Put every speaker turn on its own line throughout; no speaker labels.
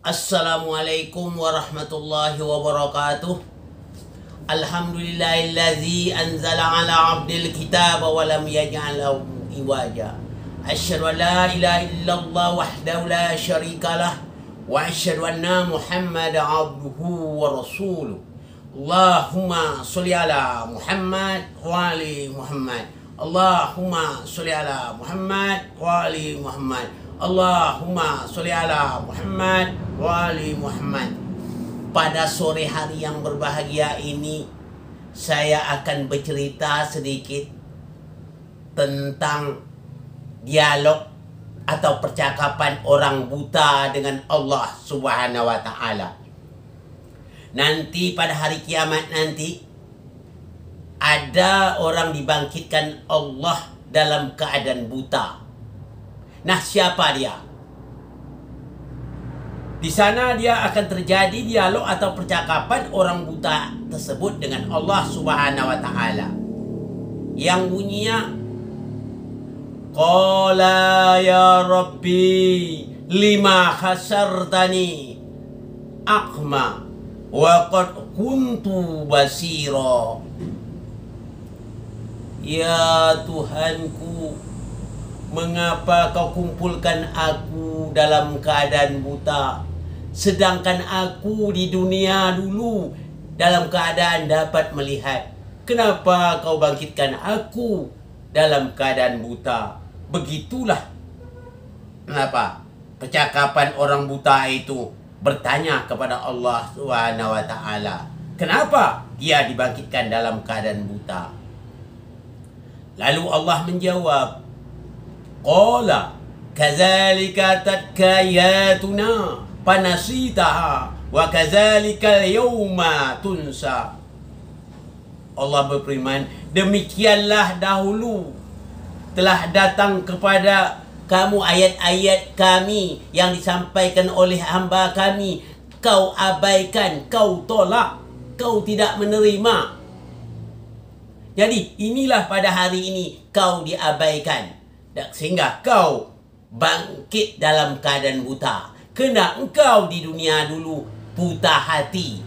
Assalamualaikum warahmatullahi wabarakatuh. Alhamdulillahillazi anzala ala abdil kitaba wa lam yaj'al lahu iwaja. Asyhadu an la ilaha illallah wahdahu la syarikalah wa asyhadu anna Muhammadan abduhu wa rasuluh. Allahumma sholli ala Muhammad wa ali Muhammad. Allahumma sholli ala Muhammad wa ali Muhammad. Allahumma sholli ala Muhammad wa ali Muhammad. Pada sore hari yang berbahagia ini, saya akan bercerita sedikit tentang dialog atau percakapan orang buta dengan Allah Subhanahu wa Ta'ala. Nanti pada hari kiamat nanti, ada orang dibangkitkan Allah dalam keadaan buta. Nah, siapa dia? Di sana dia akan terjadi dialog atau percakapan orang buta tersebut dengan Allah Subhanahu wa Ta'ala. Yang bunyinya, Qala ya Rabbi lima khasartani aqma wa qad kuntu basira. Ya Tuhanku, mengapa kau kumpulkan aku dalam keadaan buta, sedangkan aku di dunia dulu dalam keadaan dapat melihat? Kenapa kau bangkitkan aku dalam keadaan buta? Begitulah kenapa percakapan orang buta itu bertanya kepada Allah Subhanahu wa Ta'ala, kenapa dia dibangkitkan dalam keadaan buta? Lalu Allah menjawab, Qala kadzalika atatka ayatuna fanasitaha wa kadzalika al-yawma tunsa. Allah berfirman, demikianlah dahulu telah datang kepada kamu ayat-ayat kami yang disampaikan oleh hamba kami. Kau abaikan, kau tolak, kau tidak menerima. Jadi inilah pada hari ini kau diabaikan, sehingga kau bangkit dalam keadaan buta. Kerana engkau di dunia dulu buta hati.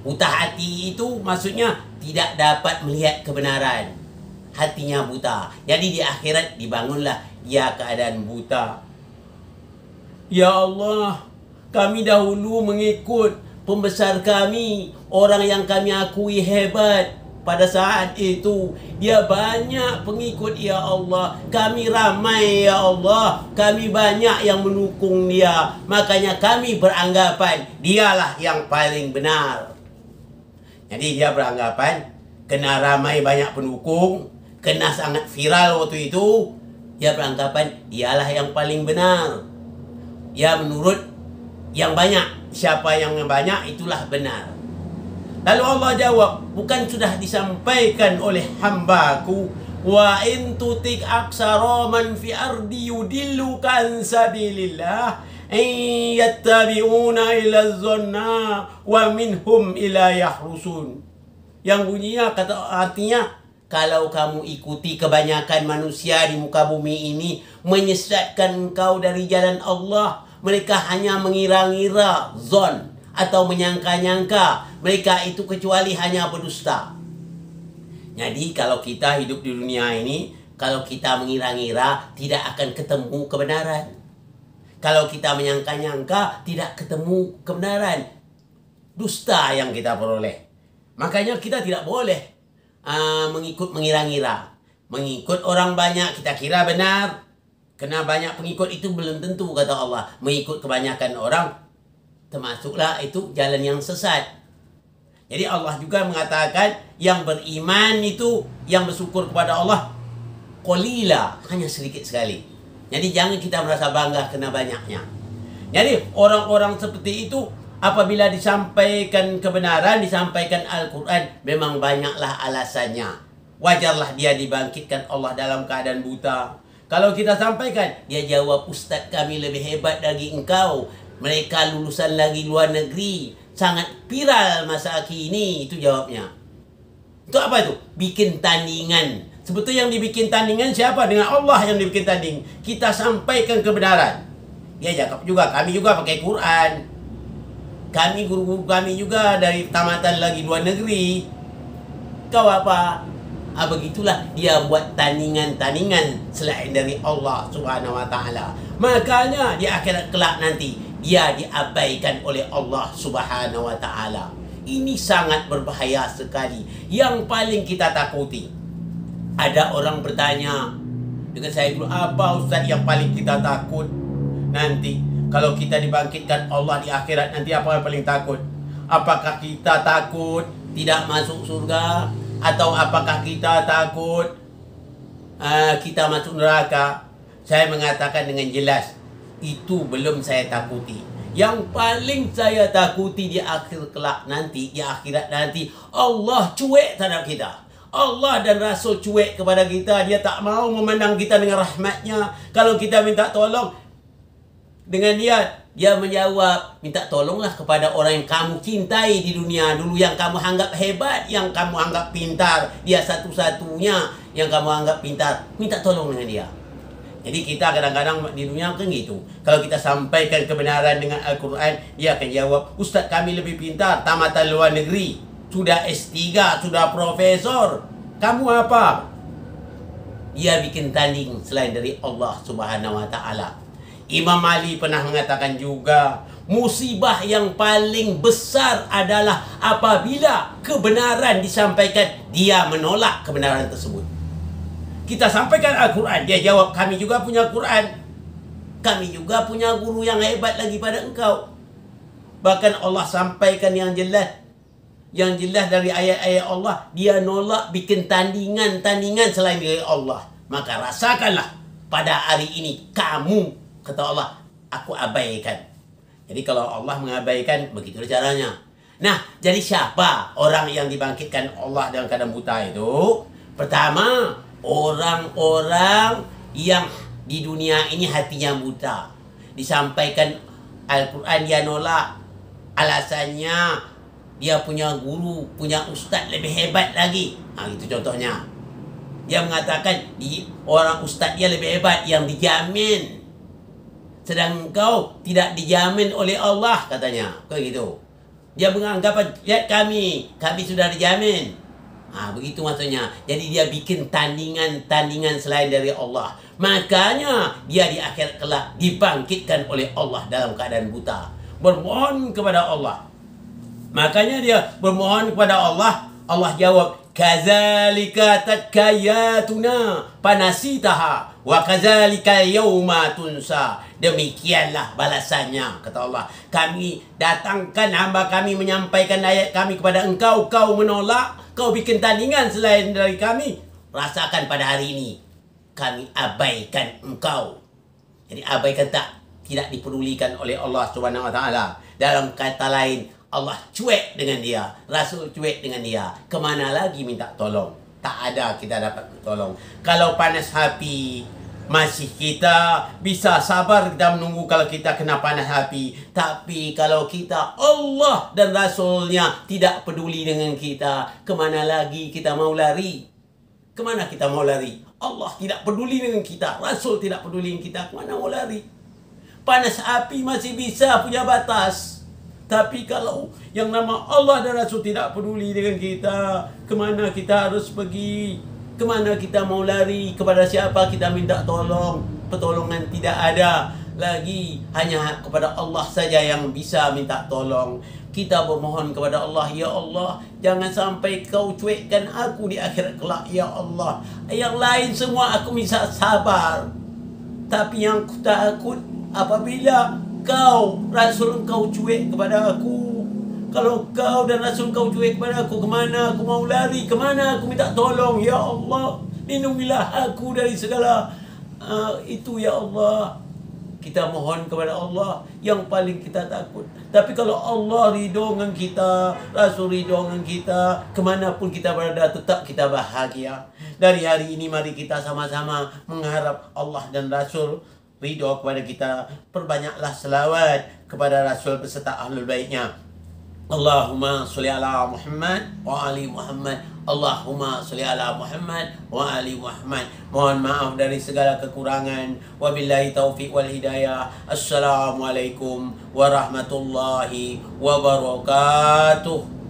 Buta hati itu maksudnya tidak dapat melihat kebenaran. Hatinya buta. Jadi di akhirat dibangunlah dia keadaan buta. Ya Allah, kami dahulu mengikut pembesar kami, orang yang kami akui hebat. Pada saat itu dia banyak pengikut, ya Allah. Kami ramai, ya Allah. Kami banyak yang mendukung dia. Makanya kami beranggapan dialah yang paling benar. Jadi dia beranggapan kena ramai banyak pendukung, kena sangat viral waktu itu, dia beranggapan dialah yang paling benar. Ya, menurut yang banyak, siapa yang banyak itulah benar. Lalu Allah jawab, bukan sudah disampaikan oleh hambaku, wa in tutik aksara man fi ardi yudilluka an sabilillah in yattabi'una ila dhanna wa minhum ila yahrusun. Yang bunyinya artinya, kalau kamu ikuti kebanyakan manusia di muka bumi ini menyesatkan engkau dari jalan Allah, mereka hanya mengira-ngira, zon, atau menyangka-nyangka. Mereka itu kecuali hanya berdusta. Jadi kalau kita hidup di dunia ini, kalau kita mengira-ngira, tidak akan ketemu kebenaran. Kalau kita menyangka-nyangka, tidak ketemu kebenaran. Dusta yang kita peroleh. Makanya kita tidak boleh mengikut mengira-ngira. Mengikut orang banyak kita kira benar. Karena banyak pengikut itu belum tentu, kata Allah. Mengikut kebanyakan orang termasuklah itu jalan yang sesat. Jadi Allah juga mengatakan yang beriman itu, yang bersyukur kepada Allah, qalila, hanya sedikit sekali. Jadi jangan kita merasa bangga kena banyaknya. Jadi orang-orang seperti itu apabila disampaikan kebenaran, disampaikan Al-Quran, memang banyaklah alasannya. Wajarlah dia dibangkitkan Allah dalam keadaan buta. Kalau kita sampaikan, dia jawab, Ustaz kami lebih hebat dari engkau. Mereka lulusan lagi luar negeri. Sangat viral masa kini. Itu jawabnya. Itu apa itu? Bikin tandingan. Sebetulnya yang dibikin tandingan siapa? Dengan Allah yang dibikin tanding. Kita sampaikan kebenaran. Dia cakap juga, kami juga pakai Quran. Kami, guru-guru kami juga dari tamatan lagi luar negeri. Kau apa? Begitulah dia buat tandingan-tandingan selain dari Allah Subhanahu Wa Taala. Makanya di akhirat kelak nanti dia diabaikan oleh Allah Subhanahu Wa Taala. Ini sangat berbahaya sekali. Yang paling kita takuti. Ada orang bertanya dengan saya dulu, apa Ustaz yang paling kita takut nanti kalau kita dibangkitkan Allah di akhirat nanti, apa yang paling takut? Apakah kita takut tidak masuk surga? Atau apakah kita takut kita masuk neraka? Saya mengatakan dengan jelas, itu belum saya takuti. Yang paling saya takuti di akhir kelak nanti, di akhirat nanti, Allah cuek terhadap kita. Allah dan Rasul cuek kepada kita. Dia tak mau memandang kita dengan rahmatnya. Kalau kita minta tolong dengan dia menjawab, minta tolonglah kepada orang yang kamu cintai di dunia dulu, yang kamu anggap hebat, yang kamu anggap pintar. Dia satu-satunya yang kamu anggap pintar. Minta tolong dengan dia. Jadi kita kadang-kadang di dunia kan gitu. Kalau kita sampaikan kebenaran dengan Al-Quran, dia akan jawab, Ustaz kami lebih pintar, tamatan luar negeri, sudah S3, sudah profesor. Kamu apa? Dia bikin tanding selain dari Allah Subhanahu Wa Taala. Imam Ali pernah mengatakan juga, musibah yang paling besar adalah apabila kebenaran disampaikan, dia menolak kebenaran tersebut. Kita sampaikan Al-Quran, dia jawab, kami juga punya Quran, kami juga punya guru yang hebat lagi pada engkau. Bahkan Allah sampaikan yang jelas dari ayat-ayat Allah, dia nolak, bikin tandingan selain dari Allah. Maka rasakanlah pada hari ini kamu, kata Allah, aku abaikan. Jadi kalau Allah mengabaikan, begitu caranya. Nah, jadi siapa orang yang dibangkitkan Allah dalam keadaan buta itu? Pertama, orang-orang yang di dunia ini hatinya buta. Disampaikan Al-Quran, dia nolak. Alasannya, dia punya guru, punya ustaz lebih hebat lagi. Itu contohnya. Dia mengatakan, orang ustaz dia lebih hebat, yang dijamin. Sedang kau tidak dijamin oleh Allah, katanya. Kau gitu. Dia beranggapan, lihat kami sudah dijamin. Begitu maksudnya. Jadi dia bikin tandingan selain dari Allah. Makanya dia di akhir kelak dibangkitkan oleh Allah dalam keadaan buta. Bermohon kepada Allah. Makanya dia bermohon kepada Allah. Allah jawab, kadzalika takayatuna panasitaha wa kadzalika yauma tunsa. Demikianlah balasannya, kata Allah. Kami datangkan hamba kami menyampaikan ayat kami kepada engkau, kau menolak, kau bikin tandingan selain dari kami. Rasakan pada hari ini kami abaikan engkau. Jadi abaikan tidak dipedulikan oleh Allah Subhanahu Wa Taala. Dalam kata lain, Allah cuek dengan dia, Rasul cuek dengan dia. Kemana lagi minta tolong? Tak ada kita dapat tolong. Kalau panas hati, masih kita bisa sabar, kita menunggu kalau kita kena panas hati. Tapi kalau kita, Allah dan Rasulnya tidak peduli dengan kita, kemana lagi kita mau lari? Kemana kita mau lari? Allah tidak peduli dengan kita, Rasul tidak peduli dengan kita, kemana mau lari? Panas api masih bisa punya batas. Tapi kalau yang nama Allah dan Rasul tidak peduli dengan kita, kemana kita harus pergi? Kemana kita mau lari? Kepada siapa kita minta tolong? Pertolongan tidak ada lagi. Hanya kepada Allah saja yang bisa minta tolong. Kita bermohon kepada Allah, ya Allah, jangan sampai kau cuekkan aku di akhirat kelak, ya Allah. Yang lain semua aku bisa sabar. Tapi yang aku takut apabila kau, Rasul kau cuek kepada aku. Kalau kau dan Rasul kau cuek kepada aku, kemana aku mau lari? Kemana aku minta tolong? Ya Allah, lindungilah aku dari segala itu, ya Allah. Kita mohon kepada Allah yang paling kita takut. Tapi kalau Allah ridho dengan kita, Rasul ridho dengan kita, kemanapun kita berada tetap kita bahagia. Dari hari ini mari kita sama-sama mengharap Allah dan Rasul ridho kepada kita. Perbanyaklah selawat kepada Rasul beserta ahlul baitnya. Allahumma sholli ala Muhammad wa ali Muhammad. Allahumma sholli ala Muhammad wa ali Muhammad. Mohon maaf dari segala kekurangan. Wabillahi taufiq wal hidayah. Assalamualaikum warahmatullahi wabarakatuh.